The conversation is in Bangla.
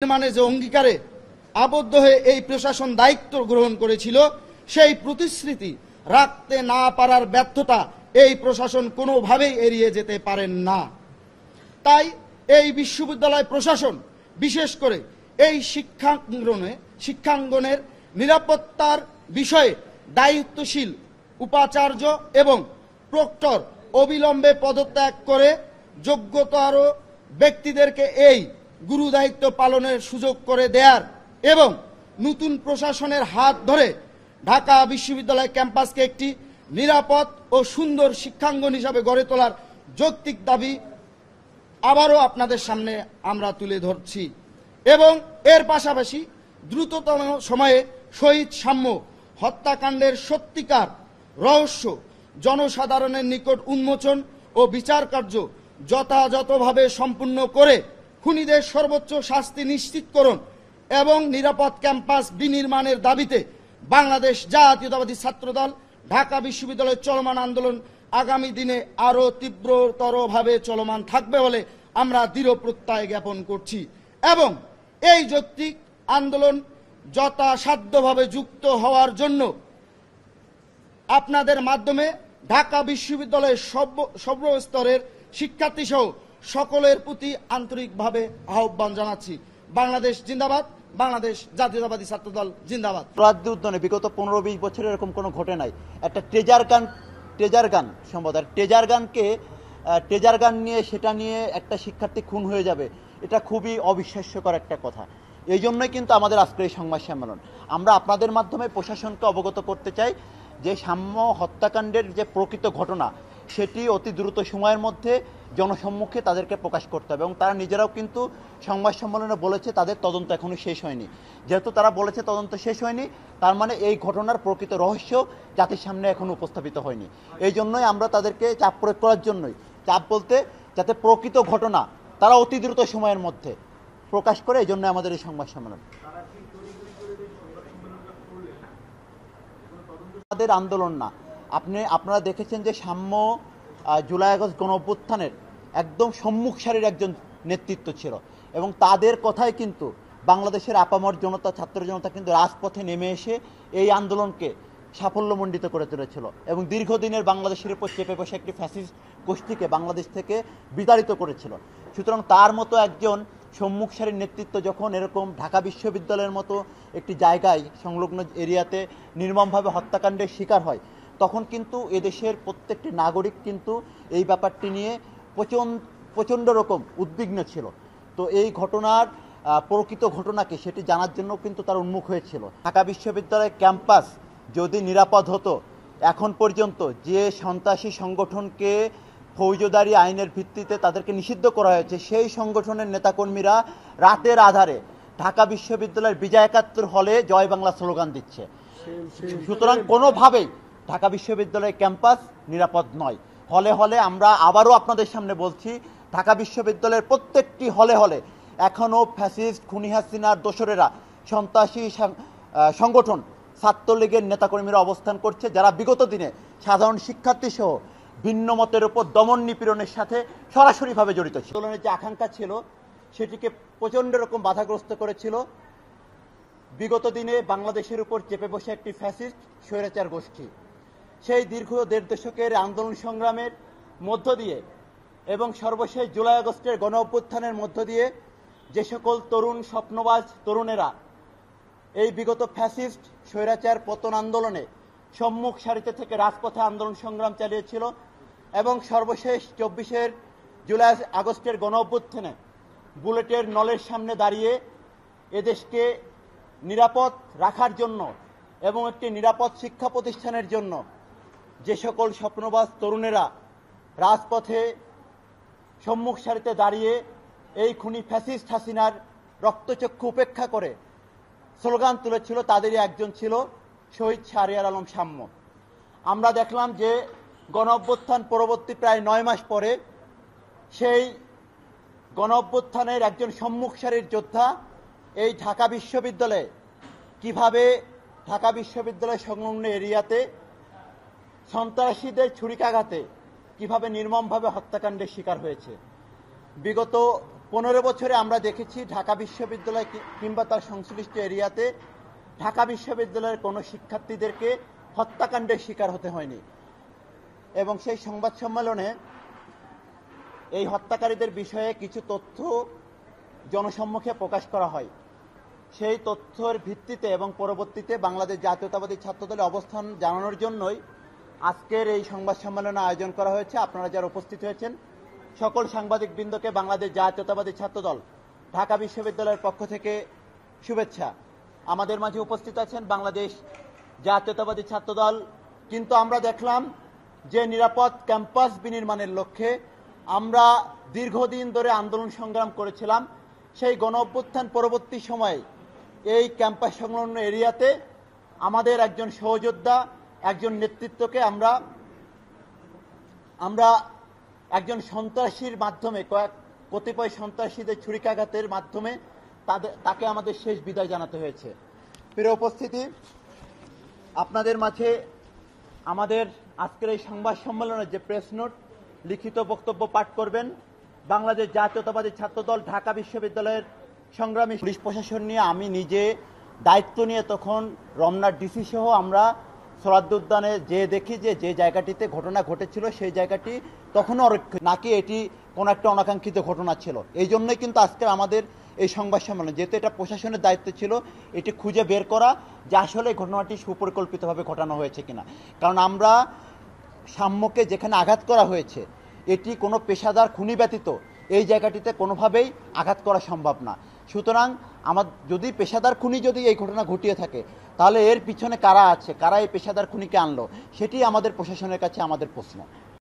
নির্মাণে যে অঙ্গীকারে আবদ্ধ হয়ে এই প্রশাসন দায়িত্ব গ্রহণ করেছিল, সেই প্রতিশ্রুতি রাখতে না পারার ব্যর্থতা এই প্রশাসন কোনোভাবেই এড়িয়ে যেতে পারেন না। তাই এই বিশ্ববিদ্যালয় প্রশাসন বিশেষ করে এই শিক্ষাঙ্গনের নিরাপত্তার বিষয়ে দায়িত্বশীল উপাচার্য এবং প্রক্টর অবিলম্বে পদত্যাগ করে যোগ্যতর ব্যক্তিদেরকে এই গুরু দায়িত্ব পালনের সুযোগ করে দেয়ার এবং নতুন প্রশাসনের হাত ধরে ঢাকা বিশ্ববিদ্যালয় ক্যাম্পাসকে একটি নিরাপদ ও সুন্দর শিক্ষাঙ্গন হিসাবে গড়ে তোলার যৌক্তিক দাবি আবারও আপনাদের সামনে আমরা তুলে ধরছি এবং এর পাশাপাশি দ্রুততম সময়ে শহীদ সাম্য হত্যাকাণ্ডের সত্যিকার রহস্য জনসাধারণের নিকট উন্মোচন ও বিচার কার্য যথাযথভাবে সম্পূর্ণ করে খুনিদের সর্বোচ্চ শাস্তি নিশ্চিতকরণ এবং নিরাপদ ক্যাম্পাস বিনির্মাণের দাবিতে বাংলাদেশ জাতীয়তাবাদী ছাত্রদল ঢাকা বিশ্ববিদ্যালয়ের চলমান আন্দোলন আগামী দিনে আরও তীব্রতরভাবে চলমান থাকবে বলে আমরা দৃঢ় প্রত্যয় জ্ঞাপন করছি এবং এই যৌক্তিক আন্দোলন যথাসাধ্যভাবে যুক্ত হওয়ার জন্য আপনাদের মাধ্যমে ঢাকা বিশ্ববিদ্যালয়ের সর্বস্তরের শিক্ষার্থী সহ সকলের প্রতি আন্তরিকভাবে আহ্বান জানাচ্ছি। বাংলাদেশ জিন্দাবাদ, বাংলাদেশ জাতীয়তাবাদী ছাত্রদল জিন্দাবাদ। রাজ্য উদ্যানে বিগত 15-20 বছর এরকম কোনো ঘটে নাই। একটা ট্রেজার গান সম্ভবত ট্রেজার গান নিয়ে সেটা নিয়ে একটা শিক্ষার্থী খুন হয়ে যাবে, এটা খুবই অবিশ্বাস্যকর একটা কথা। এই জন্যই কিন্তু আমাদের আজকের এই সংবাদ সম্মেলন। আমরা আপনাদের মাধ্যমে প্রশাসনকে অবগত করতে চাই যে সাম্য হত্যাকাণ্ডের যে প্রকৃত ঘটনা সেটি অতি দ্রুত সময়ের মধ্যে জনসম্মুখে তাদেরকে প্রকাশ করতে হবে এবং তারা নিজেরাও কিন্তু সংবাদ সম্মেলনে বলেছে তাদের তদন্ত এখনো শেষ হয়নি। যেহেতু তারা বলেছে তদন্ত শেষ হয়নি, তার মানে এই ঘটনার প্রকৃত রহস্য জাতির সামনে এখনো উপস্থাপিত হয়নি। এই জন্যই আমরা তাদেরকে চাপ প্রয়োগ করার জন্যই, চাপ বলতে যাতে প্রকৃত ঘটনা তারা অতি দ্রুত সময়ের মধ্যে প্রকাশ করে, এই জন্য আমাদের এই সংবাদ সম্মেলন। তাদের আন্দোলন না, আপনারা দেখেছেন যে সাম্য জুলাই আগস্ট গণ অভ্যুত্থানের একদম সম্মুখ সারির একজন নেতৃত্ব ছিল এবং তাদের কথাই কিন্তু বাংলাদেশের আপামর জনতা, ছাত্র জনতা কিন্তু রাজপথে নেমে এসে এই আন্দোলনকে সাফল্যমণ্ডিত করে তুলেছিল এবং দীর্ঘদিনের বাংলাদেশের উপর চেপে বসে একটি ফ্যাসিস্ট গোষ্ঠীকে বাংলাদেশ থেকে বিতাড়িত করেছিল। সুতরাং তার মতো একজন সম্মুখ সারির নেতৃত্ব যখন এরকম ঢাকা বিশ্ববিদ্যালয়ের মতো একটি জায়গায় সংলগ্ন এরিয়াতে নির্মমভাবে হত্যাকাণ্ডের শিকার হয়, তখন কিন্তু এদেশের প্রত্যেকটি নাগরিক কিন্তু এই ব্যাপারটি নিয়ে প্রচণ্ড রকম উদ্বিগ্ন ছিল। তো এই ঘটনার প্রকৃত ঘটনাকে সেটি জানার জন্য কিন্তু তার উন্মুখ হয়েছিল। ঢাকা বিশ্ববিদ্যালয়ের ক্যাম্পাস যদি নিরাপদ হতো, এখন পর্যন্ত যে সন্ত্রাসী সংগঠনকে ফৌজদারি আইনের ভিত্তিতে তাদেরকে নিষিদ্ধ করা হয়েছে, সেই সংগঠনের নেতাকর্মীরা রাতের আধারে ঢাকা বিশ্ববিদ্যালয়ের বিজয় একাত্তর হলে জয় বাংলা স্লোগান দিচ্ছে। সুতরাং কোনোভাবেই ঢাকা বিশ্ববিদ্যালয়ের ক্যাম্পাস নিরাপদ নয়। হলে হলে আমরা আবারও আপনাদের সামনে বলছি, ঢাকা বিশ্ববিদ্যালয়ের প্রত্যেকটি হলে হলে এখনও ফ্যাসিস্ট খুনি হাসিনার দোসরেরা, সন্ত্রাসী সংগঠন ছাত্রলীগের নেতাকর্মীরা অবস্থান করছে, যারা বিগত দিনে সাধারণ শিক্ষার্থী সহ ভিন্ন মতের উপর দমন নিপীড়নের সাথে সরাসরিভাবে জড়িত ছিল। আন্দোলনের যে আকাঙ্ক্ষা ছিল সেটিকে প্রচণ্ড রকম বাধাগ্রস্ত করেছিল বিগত দিনে বাংলাদেশের উপর চেপে বসে একটি ফ্যাসিস্ট স্বৈরাচার গোষ্ঠী। সেই দীর্ঘ 1.5 দশকের আন্দোলন সংগ্রামের মধ্য দিয়ে এবং সর্বশেষ জুলাই আগস্টের গণ অভ্যুত্থানের মধ্য দিয়ে যে সকল তরুণ স্বপ্নবাজ তরুণেরা এই বিগত ফ্যাসিস্ট স্বৈরাচার পতন আন্দোলনে সম্মুখ সারিতে থেকে রাজপথে আন্দোলন সংগ্রাম চালিয়েছিল এবং সর্বশেষ 24 জুলাই আগস্টের গণ অভ্যুত্থানে বুলেটের নলের সামনে দাঁড়িয়ে এদেশকে নিরাপদ রাখার জন্য এবং একটি নিরাপদ শিক্ষা প্রতিষ্ঠানের জন্য যে সকল স্বপ্নবাজ তরুণেরা রাজপথে সম্মুখ সারিতে দাঁড়িয়ে এই খুনি ফ্যাসিস্ট হাসিনার রক্তচক্ষু উপেক্ষা করে স্লোগান তুলেছিল, তাদেরই একজন ছিল শহীদ শাহরিয়ার আলম সাম্য। আমরা দেখলাম যে গণ অভ্যুত্থান পরবর্তী প্রায় 9 মাস পরে সেই গণ অভ্যুত্থানের একজন সম্মুখ সারির যোদ্ধা এই ঢাকা বিশ্ববিদ্যালয়ে কিভাবে ঢাকা বিশ্ববিদ্যালয় সংলগ্ন এরিয়াতে সন্ত্রাসীদের ছুরিকাঘাতে কিভাবে নির্মমভাবে হত্যাকাণ্ডের শিকার হয়েছে। বিগত 15 বছরে আমরা দেখেছি ঢাকা বিশ্ববিদ্যালয় কিংবা তার সংশ্লিষ্ট এরিয়াতে ঢাকা বিশ্ববিদ্যালয়ের কোনো শিক্ষার্থীদেরকে হত্যাকাণ্ডের শিকার হতে হয়নি। এবং সেই সংবাদ সম্মেলনে এই হত্যাকারীদের বিষয়ে কিছু তথ্য জনসম্মুখে প্রকাশ করা হয়। সেই তথ্যের ভিত্তিতে এবং পরবর্তীতে বাংলাদেশ জাতীয়তাবাদী ছাত্রদলের অবস্থান জানানোর জন্যই আজকের এই সংবাদ সম্মেলনের আয়োজন করা হয়েছে। আপনারা যারা উপস্থিত হয়েছেন সকল সাংবাদিকবৃন্দকে বাংলাদেশ জাতীয়তাবাদী ছাত্রদল ঢাকা বিশ্ববিদ্যালয়ের পক্ষ থেকে শুভেচ্ছা। আমাদের মাঝে উপস্থিত আছেন বাংলাদেশ জাতীয়তাবাদী ছাত্রদল। কিন্তু আমরা দেখলাম যে নিরাপদ ক্যাম্পাস বিনির্মাণের লক্ষ্যে আমরা দীর্ঘদিন ধরে আন্দোলন সংগ্রাম করেছিলাম। সেই গণ অভ্যুত্থান পরবর্তী সময়ে এই ক্যাম্পাস সংলগ্ন এরিয়াতে আমাদের একজন সহযোদ্ধা, একজন নেতৃত্বকে আমরা একজন সন্ত্রাসীর মাধ্যমে কতিপয় সন্ত্রাসীদের ছুরিকাঘাতের মাধ্যমে তাকে আমাদের শেষ বিদায় জানাতে হয়েছে। প্রিয় উপস্থিতি, আপনাদের মাঝে আমাদের আজকের এই সংবাদ সম্মেলনের যে প্রেস নোট লিখিত বক্তব্য পাঠ করবেন বাংলাদেশ জাতীয়তাবাদী ছাত্রদল ঢাকা বিশ্ববিদ্যালয়ের সংগ্রামী পুলিশ প্রশাসন নিয়ে আমি নিজে দায়িত্ব নিয়ে তখন রমনার ডিসি সহ আমরা সোহরাওয়ার্দী উদ্যানে যে দেখি যে জায়গাটিতে ঘটনা ঘটেছিল সেই জায়গাটি তখনও অরক্ষিত, নাকি এটি কোনো একটা অনাকাঙ্ক্ষিত ঘটনা ছিল। এই জন্যই কিন্তু আজকে আমাদের এই সংবাদ সম্মেলন, যেহেতু এটা প্রশাসনের দায়িত্ব ছিল এটি খুঁজে বের করা যে আসলে ঘটনাটি সুপরিকল্পিতভাবে ঘটানো হয়েছে কিনা। কারণ আমরা সাম্যকে যেখানে আঘাত করা হয়েছে এটি কোনো পেশাদার খুনি ব্যতীত এই জায়গাটিতে কোনোভাবেই আঘাত করা সম্ভব না। সুতরাং যদি পেশাদার খুনি যদি এই ঘটনা ঘটিয়ে থাকে তাহলে এর পিছনে কারা আছে, কারা এই পেশাদার খুনিকে আনলো, সেটি আমাদের প্রশাসনের কাছে আমাদের প্রশ্ন।